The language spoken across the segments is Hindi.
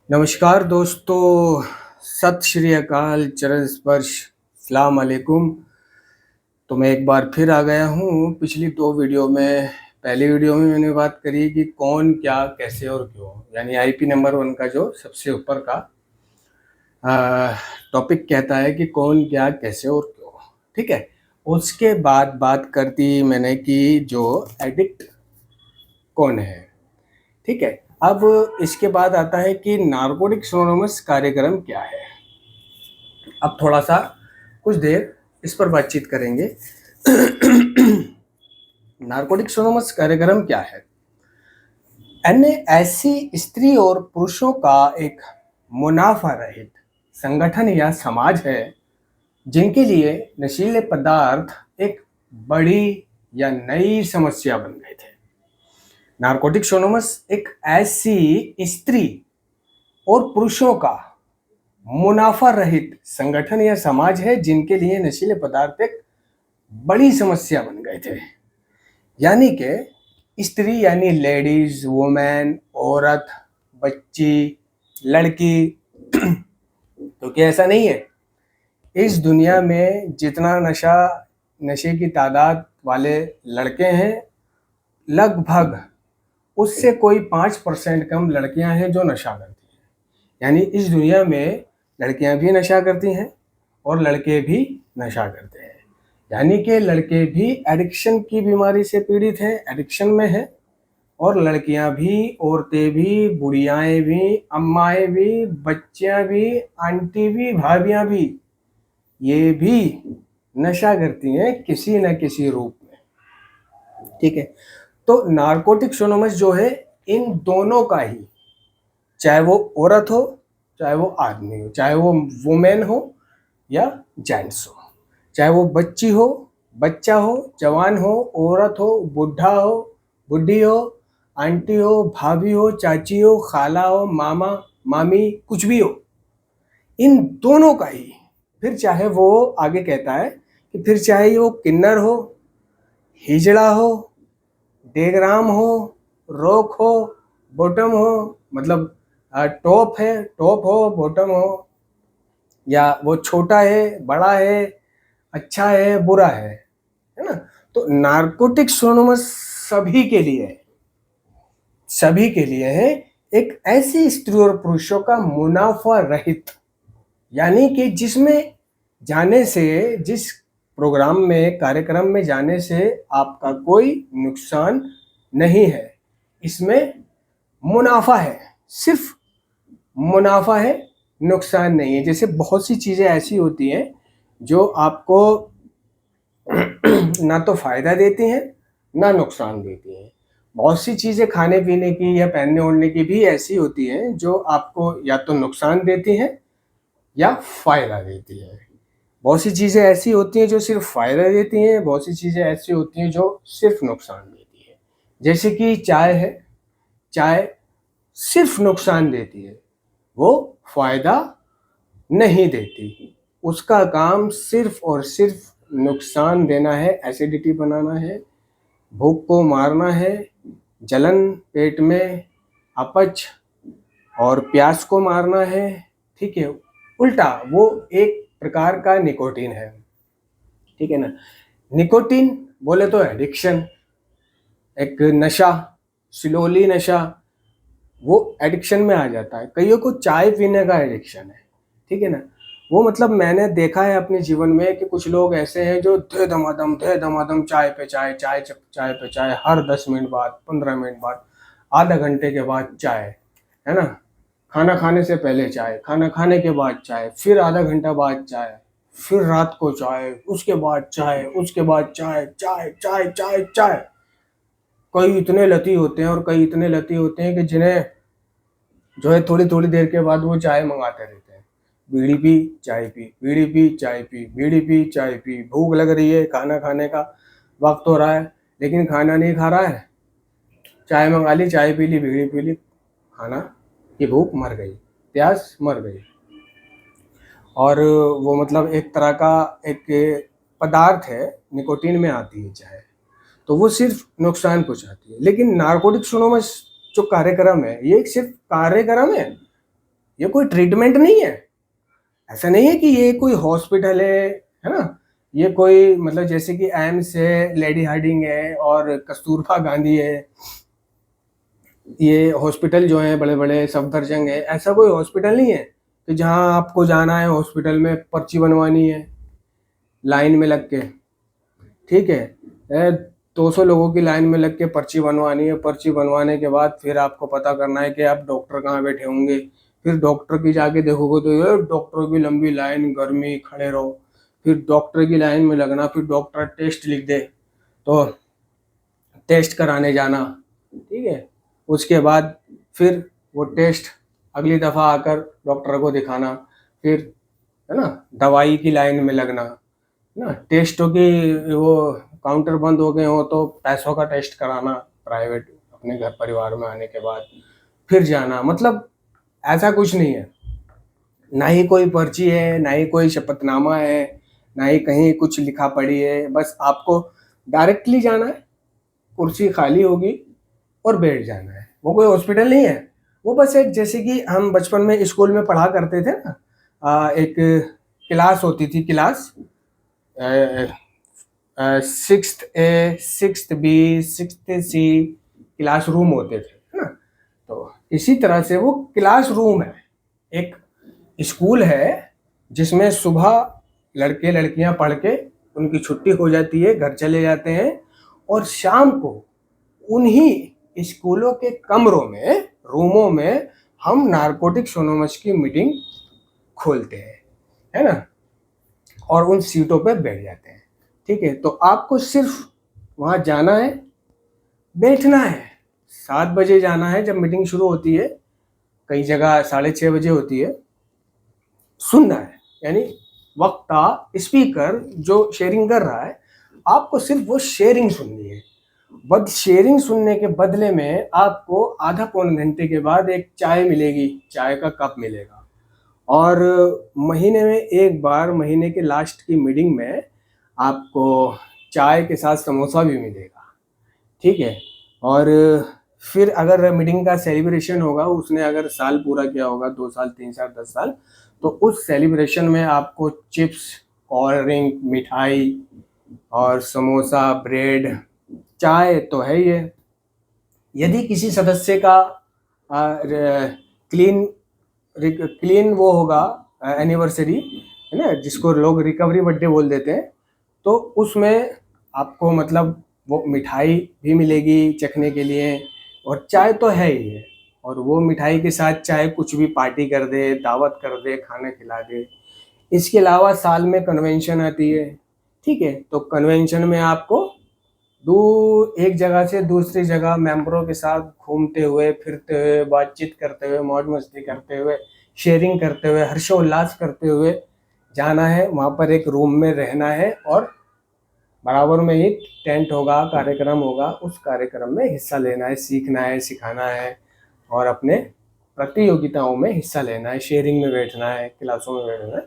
नमस्कार दोस्तों, सत श्री अकाल, चरण स्पर्श, सलाम अलैकुम। तो मैं एक बार फिर आ गया हूँ। पिछली 2 वीडियो में पहली वीडियो में मैंने बात करी कि कौन, क्या, कैसे और क्यों, यानी आईपी नंबर 1 का जो सबसे ऊपर का टॉपिक कहता है कि कौन, क्या, कैसे और क्यों। ठीक है। उसके बाद बात करती मैंने कि जो एडिक्ट कौन है। ठीक है। अब इसके बाद आता है कि नारकोटिक्स एनोनिमस कार्यक्रम क्या है। अब थोड़ा सा कुछ देर इस पर बातचीत करेंगे। नारकोटिक्स एनोनिमस कार्यक्रम क्या है? ऐसी स्त्री और पुरुषों का एक मुनाफा रहित संगठन या समाज है जिनके लिए नशीले पदार्थ एक बड़ी या नई समस्या बन गए थे। नारकोटिक्स एनोनिमस एक ऐसी स्त्री और पुरुषों का मुनाफा रहित संगठन या समाज है जिनके लिए नशीले पदार्थ एक बड़ी समस्या बन गए थे। यानी कि स्त्री यानी लेडीज, वुमेन, औरत, बच्ची, लड़की। तो क्या ऐसा नहीं है? इस दुनिया में जितना नशे की तादाद वाले लड़के हैं, लगभग उससे कोई 5% कम लड़कियां हैं जो नशा करती हैं। यानी इस दुनिया में लड़कियां भी नशा करती हैं और लड़के भी नशा करते हैं। यानी कि लड़के भी एडिक्शन की बीमारी से पीड़ित हैं, एडिक्शन में हैं, और लड़कियां भी, औरतें भी, बुढ़ियाएं भी, अम्माएं भी, बच्चियां भी, आंटी भी, भाभियां भी, ये भी नशा करती हैं किसी न किसी रूप में। ठीक है। तो नारकोटिक्स एनोनिमस जो है, इन दोनों का ही, चाहे वो औरत हो, चाहे वो आदमी हो, चाहे वो वुमेन हो या जेंट्स हो, चाहे वो बच्ची हो, बच्चा हो, जवान हो, औरत हो, बुढ़ा हो, बुढ़ी हो, आंटी हो, भाभी हो, चाची हो, खाला हो, मामा, मामी, कुछ भी हो, इन दोनों का ही। फिर चाहे वो आगे कहता है कि फिर चाहे वो किन्नर हो, हिजड़ा हो, डेगराम हो, रॉक हो, बॉटम हो, मतलब टॉप है, टॉप हो, बॉटम हो, या वो छोटा है, बड़ा है, अच्छा है, बुरा है ना? तो नारकोटिक्स एनोनिमस सभी के लिए है, सभी के लिए है। एक ऐसी स्त्री और पुरुषों का मुनाफा रहित, यानी कि जिसमें जाने से, जिस प्रोग्राम में, कार्यक्रम में जाने से आपका कोई नुकसान नहीं है। इसमें मुनाफा है, सिर्फ मुनाफा है, नुकसान नहीं है। जैसे बहुत सी चीज़ें ऐसी होती हैं जो आपको ना तो फायदा देती हैं ना नुकसान देती हैं। बहुत सी चीज़ें खाने पीने की या पहनने ओढ़ने की भी ऐसी होती हैं जो आपको या तो नुकसान देती हैं या फायदा देती है। बहुत सी चीज़ें ऐसी होती हैं जो सिर्फ फायदा देती हैं, बहुत सी चीज़ें ऐसी होती हैं जो सिर्फ नुकसान देती है। जैसे कि चाय है, चाय सिर्फ नुकसान देती है, वो फायदा नहीं देती। उसका काम सिर्फ और सिर्फ नुकसान देना है, एसिडिटी बनाना है, भूख को मारना है, जलन पेट में, अपच और प्यास को मारना है। ठीक है। उल्टा वो एक प्रकार का निकोटीन है। ठीक है ना? निकोटीन बोले तो एडिक्शन, एक नशा, स्लोली नशा, वो एडिक्शन में आ जाता है। कईयों को चाय पीने का एडिक्शन है। ठीक है ना? वो मतलब मैंने देखा है अपने जीवन में कि कुछ लोग ऐसे हैं जो धे धमाधम चाय पे चाय, चाय पे चाय, हर 10 मिनट बाद, 15 मिनट बाद, आधा घंटे के बाद चाय, है ना? खाना खाने से पहले चाय, खाना खाने के बाद चाय, फिर आधा घंटा बाद चाय, फिर रात को चाय, उसके बाद चाय, उसके बाद चाय, चाय चाय चाय चाय। कई इतने लती होते हैं, और कई इतने लती होते हैं कि जिन्हें जो है थोड़ी थोड़ी देर के बाद वो चाय मंगाते रहते हैं। बीड़ी पी, चाय पी, बीड़ी पी, चाय पी, बीड़ी पी, चाय पी। भूख लग रही है, खाना खाने का वक्त हो रहा है, लेकिन खाना नहीं खा रहा है। चाय मंगा ली, चाय पी ली, बीड़ी पी ली, खाना की भूख मर गई, प्यास मर गई। और वो मतलब एक तरह का एक पदार्थ है, निकोटीन में आती है चाय, तो वो सिर्फ नुकसान पहुंचाती है। लेकिन नारकोटिक्स एनोनिमस जो कार्यक्रम है, ये सिर्फ कार्यक्रम है, ये कोई ट्रीटमेंट नहीं है। ऐसा नहीं है कि ये कोई हॉस्पिटल है ना, ये कोई मतलब जैसे कि एम्स है, लेडी हार्डिंग है और कस्तूरबा गांधी है, ये हॉस्पिटल जो है बड़े बड़े सफदरजंग है, ऐसा कोई हॉस्पिटल नहीं है कि जहाँ आपको जाना है हॉस्पिटल में पर्ची बनवानी है लाइन में लग के। ठीक है, 200 लोगों की लाइन में लग के पर्ची बनवानी है। पर्ची बनवाने के बाद फिर आपको पता करना है कि आप डॉक्टर कहाँ बैठे होंगे। फिर डॉक्टर की जाके देखोगे तो ये डॉक्टरों की लंबी लाइन, गर्मी, खड़े रहो। फिर डॉक्टर की लाइन में लगना, फिर डॉक्टर टेस्ट लिख दे तो टेस्ट कराने जाना। ठीक है, उसके बाद फिर वो टेस्ट अगली दफ़ा आकर डॉक्टर को दिखाना, फिर है ना दवाई की लाइन में लगना ना। टेस्टों की वो काउंटर बंद हो गए हो तो पैसों का टेस्ट कराना प्राइवेट, अपने घर परिवार में आने के बाद फिर जाना। मतलब ऐसा कुछ नहीं है, ना ही कोई पर्ची है, ना ही कोई शपथनामा है, ना ही कहीं कुछ लिखा पड़ी है। बस आपको डायरेक्टली जाना है, कुर्सी खाली होगी और बैठ जाना है। वो कोई हॉस्पिटल नहीं है, वो बस एक जैसे कि हम बचपन में स्कूल में पढ़ा करते थे ना, एक क्लास होती थी, class 6th A, 6th B, 6th C class room होते थे, है ना। तो इसी तरह से वो क्लास रूम है, एक स्कूल है जिसमें सुबह लड़के लड़कियां पढ़ के उनकी छुट्टी हो जाती है, घर चले जाते हैं, और शाम को उन्हीं स्कूलों के कमरों में, रूमों में हम नारकोटिक्स एनोनिमस की मीटिंग खोलते हैं, है ना, और उन सीटों पे बैठ जाते हैं। ठीक है, तो आपको सिर्फ वहाँ जाना है, बैठना है। 7 बजे जाना है जब मीटिंग शुरू होती है, कई जगह 6:30 बजे होती है। सुनना है, यानी वक्ता, स्पीकर जो शेयरिंग कर रहा है, आपको सिर्फ वो शेयरिंग सुननी है। बट शेयरिंग सुनने के बदले में आपको आधा पौन घंटे के बाद एक चाय मिलेगी, चाय का कप मिलेगा। और महीने में एक बार, महीने के लास्ट की मीटिंग में आपको चाय के साथ समोसा भी मिलेगा। ठीक है, और फिर अगर मीटिंग का सेलिब्रेशन होगा, उसने अगर साल पूरा किया होगा, 2 साल, 3 साल, 10 साल, तो उस सेलिब्रेशन में आपको चिप्स, कोल्ड ड्रिंक, मिठाई और समोसा, ब्रेड, चाय तो है ही है। यदि किसी सदस्य का क्लीन क्लीन वो होगा एनिवर्सरी, है ना, जिसको लोग रिकवरी बर्थडे बोल देते हैं, तो उसमें आपको मतलब वो मिठाई भी मिलेगी चखने के लिए, और चाय तो है ही है। और वो मिठाई के साथ चाहे कुछ भी पार्टी कर दे, दावत कर दे, खाना खिला दे। इसके अलावा साल में कन्वेंशन आती है। ठीक है, तो कन्वेंशन में आपको एक जगह से दूसरी जगह मेंबरों के साथ घूमते हुए, फिरते हुए, बातचीत करते हुए, मौज मस्ती करते हुए, शेयरिंग करते हुए, हर्षोल्लास करते हुए जाना है। वहाँ पर एक रूम में रहना है, और बराबर में ही टेंट होगा, कार्यक्रम होगा, उस कार्यक्रम में हिस्सा लेना है, सीखना है, सिखाना है, और अपने प्रतियोगिताओं में हिस्सा लेना है, शेयरिंग में बैठना है, क्लासों में बैठना है।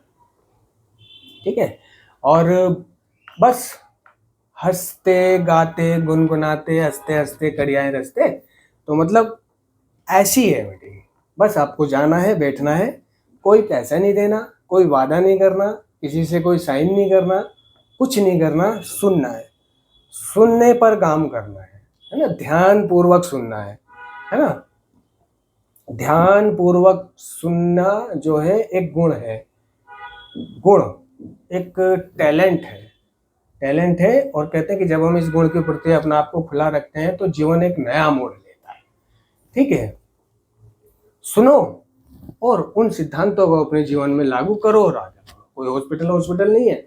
ठीक है, और बस हंसते गाते गुनगुनाते, हंसते हंसते कड़ियाएं रचते। तो मतलब ऐसी है मीटिंग। बस आपको जाना है, बैठना है, कोई पैसा नहीं देना, कोई वादा नहीं करना, किसी से कोई साइन नहीं करना, कुछ नहीं करना, सुनना है, सुनने पर काम करना है ना, ध्यान पूर्वक सुनना है ना। ध्यान पूर्वक सुनना जो है एक गुण है, गुण, एक टैलेंट है, टैलेंट है। और कहते हैं कि जब हम इस गुण के प्रति अपने आप को खुला रखते हैं तो जीवन एक नया मोड़ लेता है। ठीक है, सुनो और उन सिद्धांतों को अपने जीवन में लागू करो और आ जाओ। कोई हॉस्पिटल नहीं है।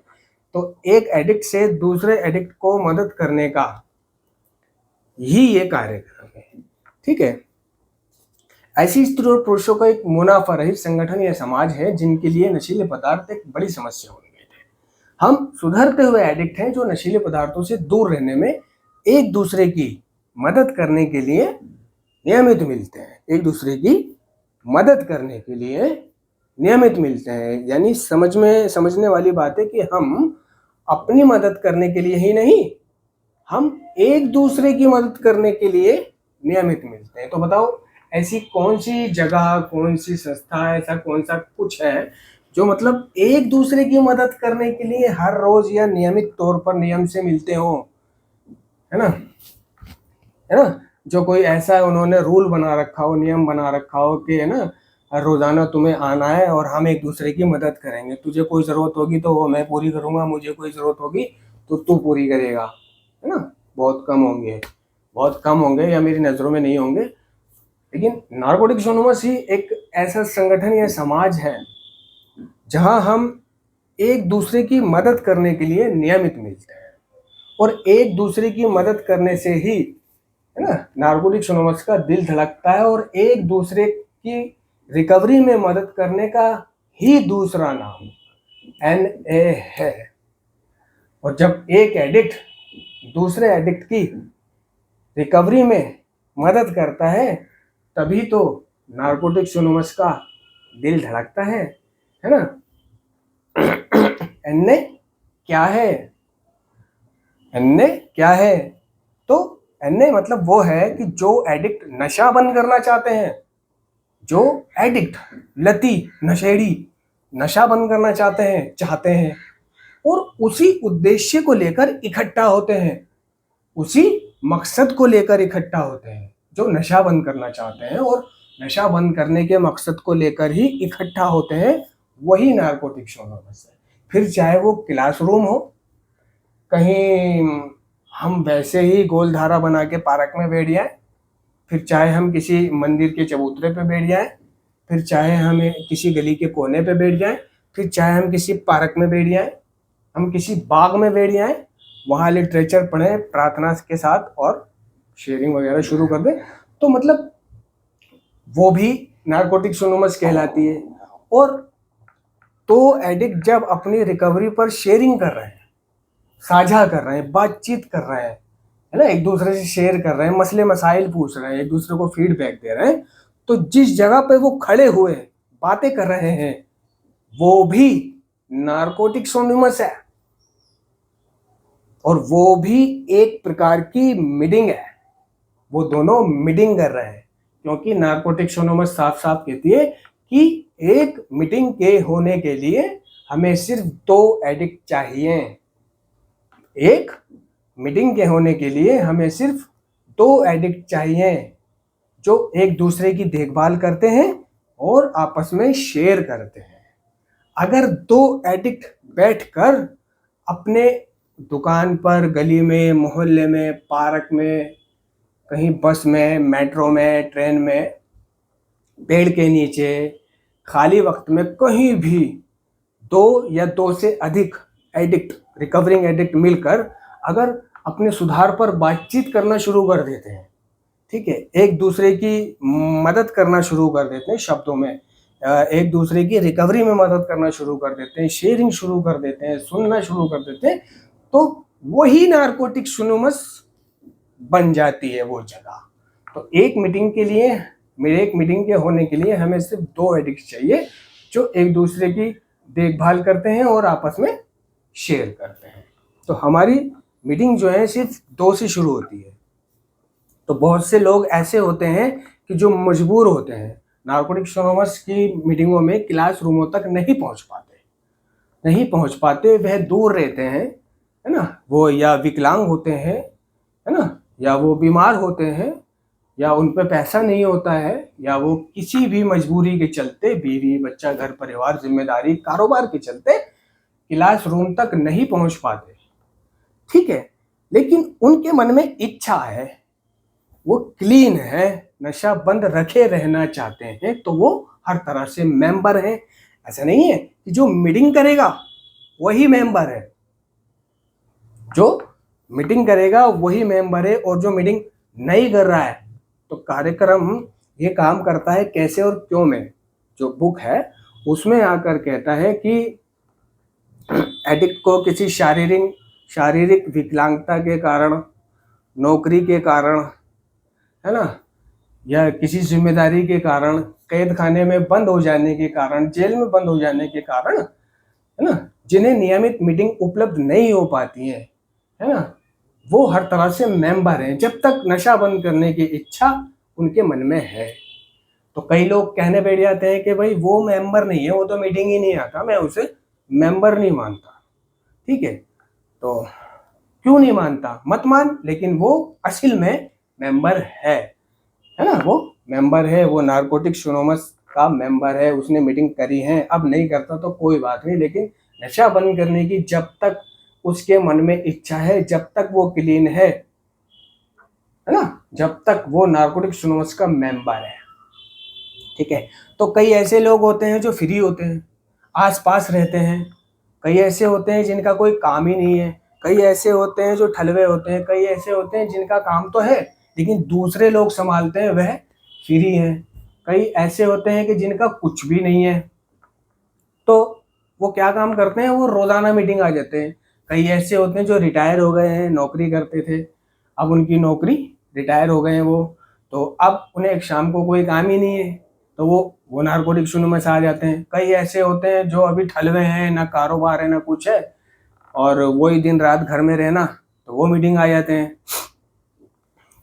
तो एक एडिक्ट से दूसरे एडिक्ट को मदद करने का ही ये कार्यक्रम है। ठीक है, ऐसी स्त्री और पुरुषों का एक मुनाफा रहित संगठन या समाज है जिनके लिए नशीले पदार्थ एक बड़ी समस्या हो गए थे। हम सुधरते हुए एडिक्ट हैं जो नशीले पदार्थों से दूर रहने में एक दूसरे की मदद करने के लिए नियमित मिलते हैं, एक दूसरे की मदद करने के लिए नियमित मिलते हैं। यानी समझने वाली बात है कि हम अपनी मदद करने के लिए ही नहीं, हम एक दूसरे की मदद करने के लिए नियमित मिलते हैं। तो बताओ, ऐसी कौन सी जगह, कौन सी संस्था, ऐसा कौन सा कुछ है जो मतलब एक दूसरे की मदद करने के लिए हर रोज या नियमित तौर पर नियम से मिलते हो, है ना? है ना? जो कोई ऐसा उन्होंने रूल बना रखा हो, नियम बना रखा हो कि है ना, हर रोजाना तुम्हें आना है और हम एक दूसरे की मदद करेंगे। तुझे कोई जरूरत होगी तो वो मैं पूरी करूंगा, मुझे कोई जरूरत होगी तो तू पूरी करेगा, है ना? बहुत कम होंगे, बहुत कम होंगे, या मेरी नजरों में नहीं होंगे। लेकिन नारकोटिक्स एनोनिमस ही एक ऐसा संगठन या समाज है जहां हम एक दूसरे की मदद करने के लिए नियमित मिलते हैं, और एक दूसरे की मदद करने से ही, है ना, नारकोटिक्स एनोनिमस का दिल धड़कता है, और एक दूसरे की रिकवरी में मदद करने का ही दूसरा नाम NA है। और जब एक एडिक्ट दूसरे एडिक्ट की रिकवरी में मदद करता है तभी तो नारकोटिक्स एनोनिमस का दिल धड़कता है ना? NA क्या है? NA क्या है? तो NA मतलब वो है कि जो एडिक्ट नशा बंद करना चाहते हैं, जो एडिक्ट, लती, नशेड़ी नशा बंद करना चाहते हैं और उसी उद्देश्य को लेकर इकट्ठा होते हैं, उसी मकसद को लेकर इकट्ठा होते हैं, जो नशा बंद करना चाहते हैं और नशा बंद करने के मकसद को लेकर ही इकट्ठा होते हैं, वही नारकोटिक्स एनोनिमस है। फिर चाहे वो क्लासरूम हो, कहीं हम वैसे ही गोलधारा बना के पार्क में बैठ जाए, फिर चाहे हम किसी मंदिर के चबूतरे पे बैठ जाए, फिर चाहे हमें किसी गली के कोने पे बैठ जाए, फिर चाहे हम किसी पार्क में बैठ जाए, हम किसी बाग में बैठ जाए, वहाँ लिटरेचर पढ़ें प्रार्थना के साथ और शेयरिंग वगैरह शुरू कर दें, तो मतलब वो भी नारकोटिक्स एनोनिमस कहलाती है। और तो एडिक्ट जब अपनी रिकवरी पर शेयरिंग कर रहे हैं, साझा कर रहे हैं, बातचीत कर रहे हैं, है ना, एक दूसरे से शेयर कर रहे हैं, मसले मसाइल पूछ रहे हैं, एक दूसरे को फीडबैक दे रहे हैं, तो जिस जगह पे वो खड़े हुए बातें कर रहे हैं वो भी नारकोटिक्स एनोनिमस है, और वो भी एक प्रकार की मीटिंग है। वो दोनों मीटिंग कर रहे हैं, क्योंकि नारकोटिक्स एनोनिमस साफ साफ कहती है कि एक मीटिंग के होने के लिए हमें सिर्फ 2 एडिक्ट चाहिए। एक मीटिंग के होने के लिए हमें सिर्फ 2 एडिक्ट चाहिए जो एक दूसरे की देखभाल करते हैं और आपस में शेयर करते हैं। अगर 2 एडिक्ट बैठकर अपने दुकान पर, गली में, मोहल्ले में, पार्क में, कहीं बस में, मेट्रो में, ट्रेन में, पेड़ के नीचे, खाली वक्त में कहीं भी 2 या 2 से अधिक एडिक्ट, रिकवरिंग एडिक्ट मिलकर अगर अपने सुधार पर बातचीत करना शुरू कर देते हैं, ठीक है, एक दूसरे की मदद करना शुरू कर देते हैं, शब्दों में एक दूसरे की रिकवरी में मदद करना शुरू कर देते हैं, शेयरिंग शुरू कर देते हैं, सुनना शुरू कर देते हैं, तो वही नारकोटिक्स एनोनिमस बन जाती है वो जगह। तो एक मीटिंग के होने के लिए हमें सिर्फ 2 एडिक्ट चाहिए जो एक दूसरे की देखभाल करते हैं और आपस में शेयर करते हैं। तो हमारी मीटिंग जो है सिर्फ 2 से शुरू होती है। तो बहुत से लोग ऐसे होते हैं कि जो मजबूर होते हैं, नारकोटिक्स एनोनिमस की मीटिंगों में क्लासरूमों तक नहीं पहुंच पाते, वह दूर रहते हैं, है ना, वो या विकलांग होते हैं, है ना, या वो बीमार होते हैं, या उन पे पैसा नहीं होता है, या वो किसी भी मजबूरी के चलते, बीवी बच्चा, घर परिवार, जिम्मेदारी, कारोबार के चलते क्लासरूम तक नहीं पहुंच पाते, ठीक है, लेकिन उनके मन में इच्छा है, वो क्लीन है, नशा बंद रखे रहना चाहते हैं, तो वो हर तरह से मेंबर हैं। ऐसा नहीं है कि जो मीटिंग करेगा वही मेंबर है, जो मीटिंग करेगा वही मेंबर है, और जो मीटिंग नहीं कर रहा है, तो कार्यक्रम ये काम करता है कैसे और क्यों में, जो बुक है उसमें आकर कहता है कि एडिक्ट को किसी शारीरिक विकलांगता के कारण, नौकरी के कारण, है ना, या किसी जिम्मेदारी के कारण, कैद खाने में बंद हो जाने के कारण, जेल में बंद हो जाने के कारण, है ना, जिन्हें नियमित मीटिंग उपलब्ध नहीं हो पाती है ना, वो हर तरह से मेंबर हैं जब तक नशा बंद करने की इच्छा उनके मन में है। तो कई लोग कहने बैठ जाते हैं कि भाई वो मेंबर नहीं है, वो तो मीटिंग ही नहीं आता, मैं उसे मेंबर नहीं मानता। ठीक है, तो क्यों नहीं मानता, मत मान, लेकिन वो असल में मेंबर है ना, वो मेंबर है, वो नारकोटिक्स एनोनिमस का मेंबर है, उसने मीटिंग करी है। अब नहीं करता तो कोई बात नहीं, लेकिन नशा बंद करने की जब तक उसके मन में इच्छा है, जब तक वो क्लीन है ना, जब तक वो नारकोटिक्स एनोनिमस का मेंबर है। ठीक है, तो कई ऐसे लोग होते हैं जो फ्री होते हैं, आस पास रहते हैं, कई ऐसे होते हैं जिनका कोई काम ही नहीं है, कई ऐसे होते हैं जो ठलवे होते हैं, कई ऐसे होते हैं जिनका काम तो है लेकिन दूसरे लोग संभालते हैं, वह फ्री हैं। कई ऐसे होते हैं कि जिनका कुछ भी नहीं है, तो वो क्या काम करते हैं, वो रोजाना मीटिंग आ जाते हैं। कई ऐसे होते हैं जो रिटायर हो गए हैं, नौकरी करते थे, अब उनकी नौकरी, रिटायर हो गए हैं वो, तो अब उन्हें एक शाम को कोई काम ही नहीं है, तो वो नारकोटिक्स एनोनिमस आ जाते हैं। कई ऐसे होते हैं जो अभी ठलवे हैं, ना कारोबार है ना कुछ है, और वही दिन रात घर में रहना, तो वो मीटिंग आ जाते हैं।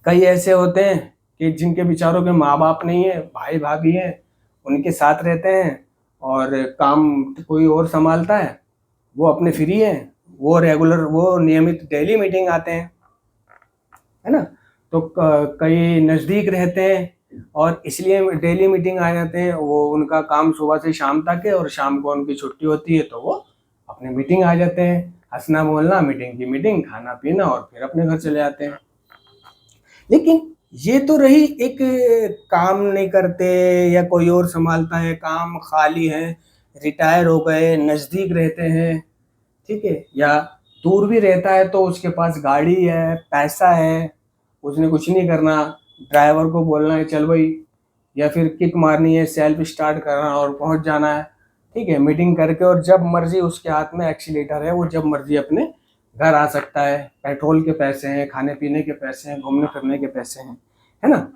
कई ऐसे होते हैं कि जिनके बेचारों के माँ बाप नहीं है, भाई भाभी हैं, उनके साथ रहते हैं और काम कोई और संभालता है, वो अपने फ्री हैं, वो रेगुलर, वो नियमित डेली मीटिंग आते हैं, है ना। तो कई नज़दीक रहते हैं और इसलिए डेली मीटिंग आ जाते हैं। वो उनका काम सुबह से शाम तक है और शाम को उनकी छुट्टी होती है, तो वो अपने मीटिंग आ जाते हैं, हंसना बोलना, मीटिंग की मीटिंग, खाना पीना और फिर अपने घर चले जाते हैं। लेकिन ये तो रही एक, काम नहीं करते या कोई और संभालता है, काम खाली है, रिटायर हो गए, नज़दीक रहते हैं, ठीक है, या दूर भी रहता है तो उसके पास गाड़ी है, पैसा है, उसने कुछ नहीं करना, ड्राइवर को बोलना है चल भाई, या फिर किक मारनी है, सेल्फ स्टार्ट करना और पहुंच जाना है। ठीक है, मीटिंग करके, और जब मर्जी उसके हाथ में एक्सीलेटर है, वो जब मर्जी अपने घर आ सकता है, पेट्रोल के पैसे हैं, खाने पीने के पैसे हैं, घूमने फिरने के पैसे हैं, है ना।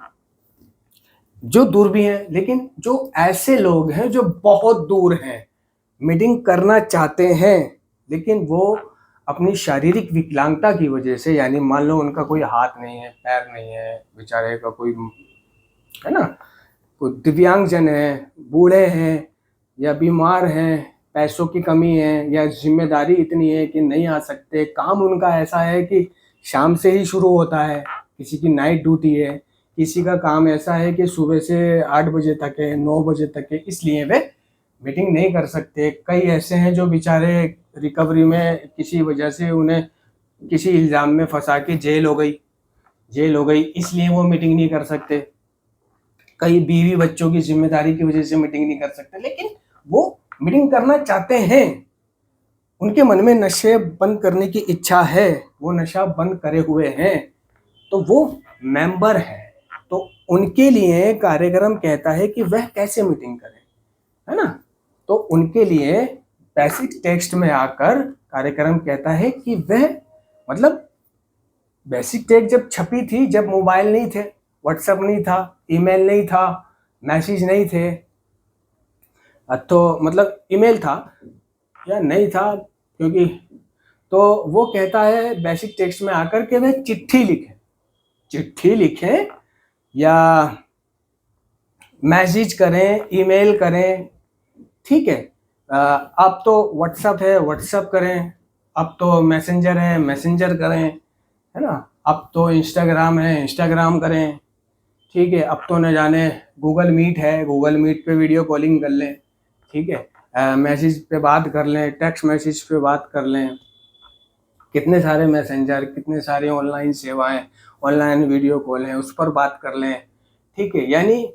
जो दूर भी हैं, लेकिन जो ऐसे लोग हैं जो बहुत दूर हैं, मीटिंग करना चाहते हैं, लेकिन वो अपनी शारीरिक विकलांगता की वजह से, यानी मान लो उनका कोई हाथ नहीं है, पैर नहीं है, बेचारे का कोई, है ना, कोई दिव्यांगजन है, बूढ़े हैं या बीमार हैं, पैसों की कमी है या जिम्मेदारी इतनी है कि नहीं आ सकते, काम उनका ऐसा है कि शाम से ही शुरू होता है, किसी की नाइट ड्यूटी है, किसी का काम ऐसा है कि सुबह से 8 बजे तक है, 9 बजे तक है, इसलिए वे मीटिंग नहीं कर सकते। कई ऐसे हैं जो बेचारे रिकवरी में किसी वजह से उन्हें किसी इल्ज़ाम में फंसा के जेल हो गई, इसलिए वो मीटिंग नहीं कर सकते। कई बीवी बच्चों की जिम्मेदारी की वजह से मीटिंग नहीं कर सकते, लेकिन वो मीटिंग करना चाहते हैं, उनके मन में नशे बंद करने की इच्छा है, वो नशा बंद करे हुए हैं, तो वो मेंबर है। तो उनके लिए कार्यक्रम कहता है कि वह कैसे मीटिंग करें, है ना। तो उनके लिए बेसिक टेक्स्ट में आकर कार्यक्रम कहता है कि वह, मतलब बेसिक टेक्स्ट जब छपी थी, जब मोबाइल नहीं थे, व्हाट्सएप नहीं था, ईमेल नहीं था, मैसेज नहीं थे, तो मतलब ईमेल था या नहीं था, क्योंकि, तो वो कहता है बेसिक टेक्स्ट में आकर के वह चिट्ठी लिखें या मैसेज करें, ईमेल करें, ठीक है। अब तो व्हाट्सएप है, व्हाट्सएप करें, अब तो मैसेंजर है, मैसेंजर करें, है ना, अब तो इंस्टाग्राम है, इंस्टाग्राम करें, ठीक है, अब तो न जाने गूगल मीट है, गूगल मीट पे वीडियो कॉलिंग कर लें, ठीक है, मैसेज पे बात कर लें, टेक्स्ट मैसेज पे बात कर लें, कितने सारे मैसेंजर, कितने सारे ऑनलाइन सेवाएं, ऑनलाइन वीडियो कॉल हैं, उस पर बात कर लें, ठीक है। यानी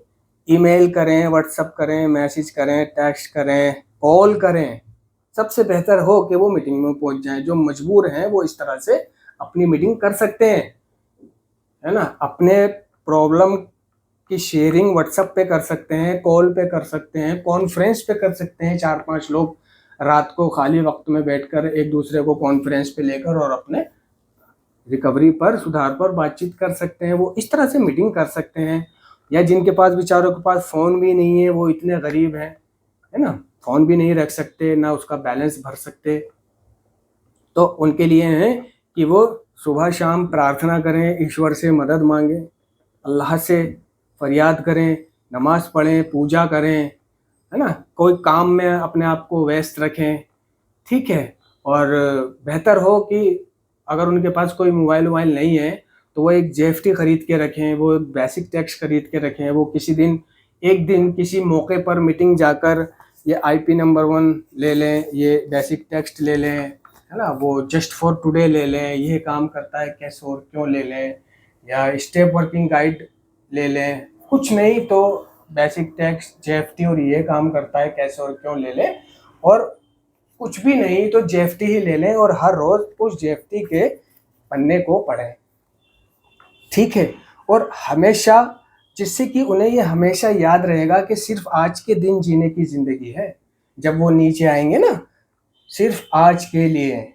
ईमेल करें, व्हाट्सएप करें, मैसेज करें, टेक्स्ट करें, कॉल करें, सबसे बेहतर हो कि वो मीटिंग में पहुंच जाएं। जो मजबूर हैं वो इस तरह से अपनी मीटिंग कर सकते हैं, है ना। अपने प्रॉब्लम की शेयरिंग व्हाट्सएप पे कर सकते हैं, कॉल पे कर सकते हैं, कॉन्फ्रेंस पे कर सकते हैं, 4-5 लोग रात को खाली वक्त में बैठकर एक दूसरे को कॉन्फ्रेंस पे लेकर और अपने रिकवरी पर, सुधार पर बातचीत कर सकते हैं। वो इस तरह से मीटिंग कर सकते हैं। या जिनके पास, बेचारों के पास फ़ोन भी नहीं है, वो इतने गरीब हैं, है ना, फ़ोन भी नहीं रख सकते, ना उसका बैलेंस भर सकते, तो उनके लिए है कि वो सुबह शाम प्रार्थना करें, ईश्वर से मदद मांगें, अल्लाह से फरियाद करें नमाज पढ़ें, पूजा करें, है ना, कोई काम में अपने आप को व्यस्त रखें, ठीक है। और बेहतर हो कि अगर उनके पास कोई मोबाइल वोबाइल नहीं है तो वो एक जेएफटी खरीद के रखें, वो एक बेसिक टेक्स्ट खरीद के रखें, वो किसी दिन एक दिन किसी मौके पर मीटिंग जाकर ये आईपी नंबर 1 ले लें, ये बेसिक टेक्स्ट ले लें, है ना, वो जस्ट फॉर टुडे ले लें, ये काम करता है कैसे और क्यों ले लें, या स्टेप वर्किंग गाइड ले लें, कुछ नहीं तो बेसिक टेक्स्ट जेएफटी और ये काम करता है कैसे और क्यों ले लें, और कुछ भी नहीं तो जेएफटी ही ले लें और हर रोज उस जेएफटी के पन्ने को पढ़ें, ठीक है। और हमेशा, जिससे कि उन्हें ये हमेशा याद रहेगा कि सिर्फ आज के दिन जीने की जिंदगी है। जब वो नीचे आएंगे ना, सिर्फ आज के लिए।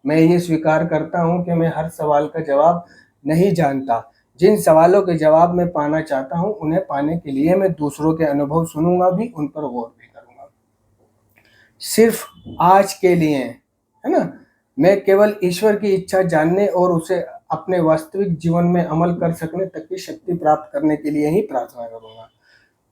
मैं ये स्वीकार करता हूँ कि मैं हर सवाल का जवाब नहीं जानता। जिन सवालों के जवाब मैं पाना चाहता हूँ उन्हें पाने के लिए मैं दूसरों के अनुभव सुनूंगा भी, उन पर गौर भी करूंगा। सिर्फ आज के लिए, है ना। मैं केवल ईश्वर की इच्छा जानने और उसे अपने वास्तविक जीवन में अमल कर सकने तक की शक्ति प्राप्त करने के लिए ही प्रार्थना करूंगा,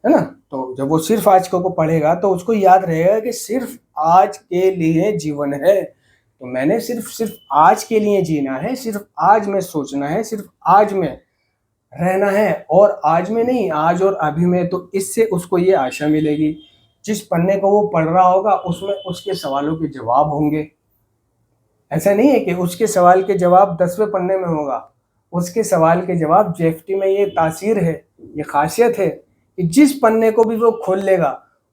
है ना। तो जब वो सिर्फ आज को पढ़ेगा तो उसको याद रहेगा कि सिर्फ आज के लिए जीवन है। तो मैंने सिर्फ आज के लिए जीना है, सिर्फ आज में सोचना है, सिर्फ आज में रहना है, और आज में नहीं, आज और अभी में। तो इससे उसको ये आशा मिलेगी, जिस पन्ने को वो पढ़ रहा होगा उसमें उसके सवालों के जवाब होंगे। ऐसा नहीं है कि उसके सवाल के जवाब 10वें पन्ने में होगा, उसके सवाल के जवाब जेएफटी में। ये तासीर है, ये खासियत है कि जिस पन्ने को भी वो खोल लेगा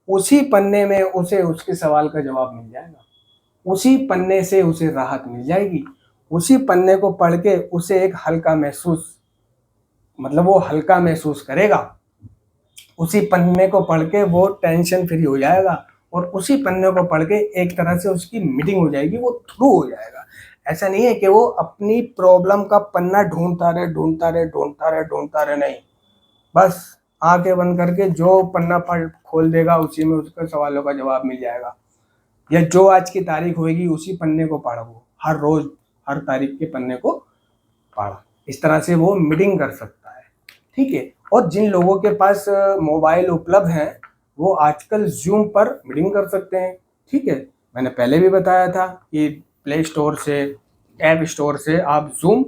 उसी पन्ने में उसे उसके सवाल का जवाब मिल जाएगा, उसी पन्ने से उसे राहत मिल जाएगी, उसी पन्ने को पढ़ के उसे एक हल्का महसूस, मतलब वो हल्का महसूस करेगा, उसी पन्ने को पढ़ के वो टेंशन फ्री हो जाएगा, और उसी पन्ने को पढ़ के एक तरह से उसकी मीटिंग हो जाएगी, वो थ्रू हो जाएगा। ऐसा नहीं है कि वो अपनी प्रॉब्लम का पन्ना ढूंढता रहे, नहीं, बस आंखें बंद करके जो पन्ना पढ़ खोल देगा उसी में उसके सवालों का जवाब मिल जाएगा। या जो आज की तारीख होगी उसी पन्ने को पढ़ा, वो हर रोज हर तारीख के पन्ने को पढ़ा, इस तरह से वो मीटिंग कर सकता है, ठीक है। और जिन लोगों के पास मोबाइल उपलब्ध हैं वो आजकल जूम पर मीटिंग कर सकते हैं, ठीक है। मैंने पहले भी बताया था कि प्ले स्टोर से, ऐप स्टोर से आप जूम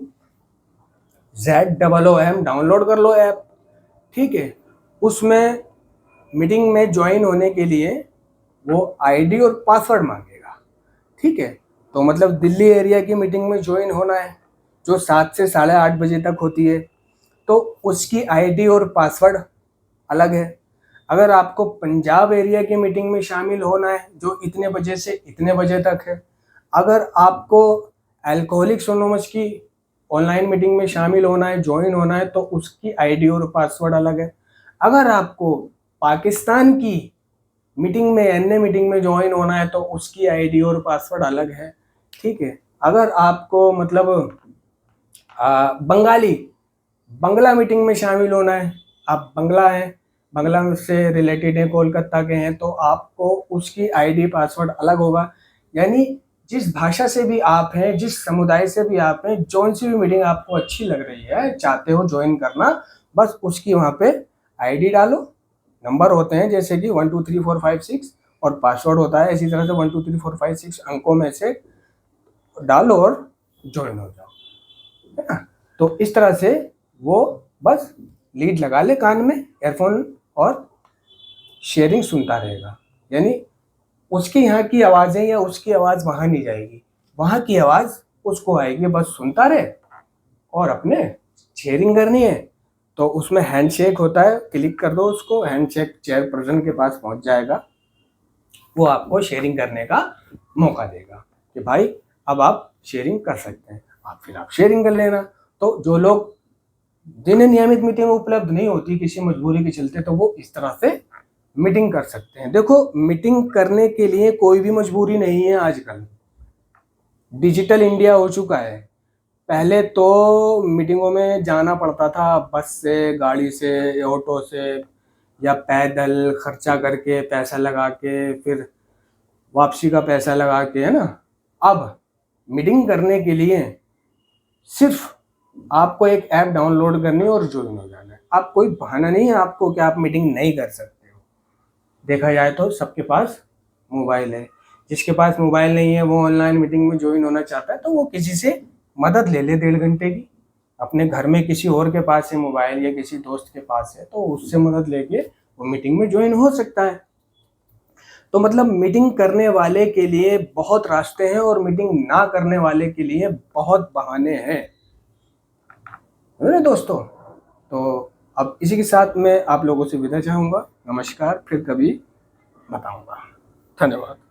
ZOOM डाउनलोड कर लो ऐप, ठीक है। उसमें मीटिंग में ज्वाइन होने के लिए वो आईडी और पासवर्ड मांगेगा, ठीक है। तो मतलब दिल्ली एरिया की मीटिंग में ज्वाइन होना है जो 7 से 8:30 बजे तक होती है, तो उसकी आईडी और पासवर्ड अलग है। अगर आपको पंजाब एरिया की मीटिंग में शामिल होना है जो इतने बजे से इतने बजे तक है, अगर आपको अल्कोहलिक्स एनोनिमस की ऑनलाइन मीटिंग में शामिल होना है, ज्वाइन होना है, तो उसकी आईडी और पासवर्ड अलग है। अगर आपको पाकिस्तान की मीटिंग में, अन्य मीटिंग में ज्वाइन होना है तो उसकी आईडी और पासवर्ड अलग है, ठीक है। अगर आपको मतलब बंगला मीटिंग में शामिल होना है, आप बंगला हैं, बंगला से रिलेटेड है, कोलकाता के हैं, तो आपको उसकी आईडी पासवर्ड अलग होगा। यानी जिस भाषा से भी आप हैं, जिस समुदाय से भी आप हैं, जौन सी भी मीटिंग आपको अच्छी लग रही है, चाहते हो ज्वाइन करना, बस उसकी वहाँ पे आईडी डालो। नंबर होते हैं जैसे कि 1 2 3 4 5 6 और पासवर्ड होता है इसी तरह से 1 2 3 4 5 6 अंकों में से डालो और ज्वाइन हो जाओ, है ना। तो इस तरह से वो बस लीड लगा ले कान में, एयरफोन, और शेयरिंग सुनता रहेगा। यानी उसके यहाँ की आवाज़ें या उसकी आवाज़ वहाँ नहीं जाएगी, वहाँ की आवाज़ उसको आएगी, बस सुनता रहे और अपने शेयरिंग करनी है। तो उसमें हैंडशेक होता है, क्लिक कर दो उसको, हैंडशेक चेयरपर्सन के पास पहुँच जाएगा, वो आपको शेयरिंग करने का मौका देगा कि भाई अब आप शेयरिंग कर सकते हैं, फिर आप शेयरिंग कर लेना। तो जो लोग जिन्हें नियमित मीटिंग उपलब्ध नहीं होती किसी मजबूरी के चलते, तो वो इस तरह से मीटिंग कर सकते हैं। देखो, मीटिंग करने के लिए कोई भी मजबूरी नहीं है, आजकल डिजिटल इंडिया हो चुका है। पहले तो मीटिंगों में जाना पड़ता था, बस से, गाड़ी से, ऑटो से, या पैदल खर्चा करके, पैसा लगा के, फिर वापसी का पैसा लगा के, है ना। अब मीटिंग करने के लिए सिर्फ आपको एक ऐप डाउनलोड करनी है और ज्वाइन हो जाना है। आप कोई बहाना नहीं है आपको कि आप मीटिंग नहीं कर सकते हो। देखा जाए तो सबके पास मोबाइल है। जिसके पास मोबाइल नहीं है वो ऑनलाइन मीटिंग में ज्वाइन होना चाहता है तो वो किसी से मदद ले ले 1.5 घंटे की। अपने घर में किसी और के पास है मोबाइल या किसी दोस्त के पास है तो उससे मदद लेके वो मीटिंग में ज्वाइन हो सकता है। तो मतलब मीटिंग करने वाले के लिए बहुत रास्ते हैं और मीटिंग ना करने वाले के लिए बहुत बहाने हैं, है ना दोस्तों। तो अब इसी के साथ मैं आप लोगों से विदा चाहूँगा। नमस्कार, फिर कभी बताऊँगा। धन्यवाद।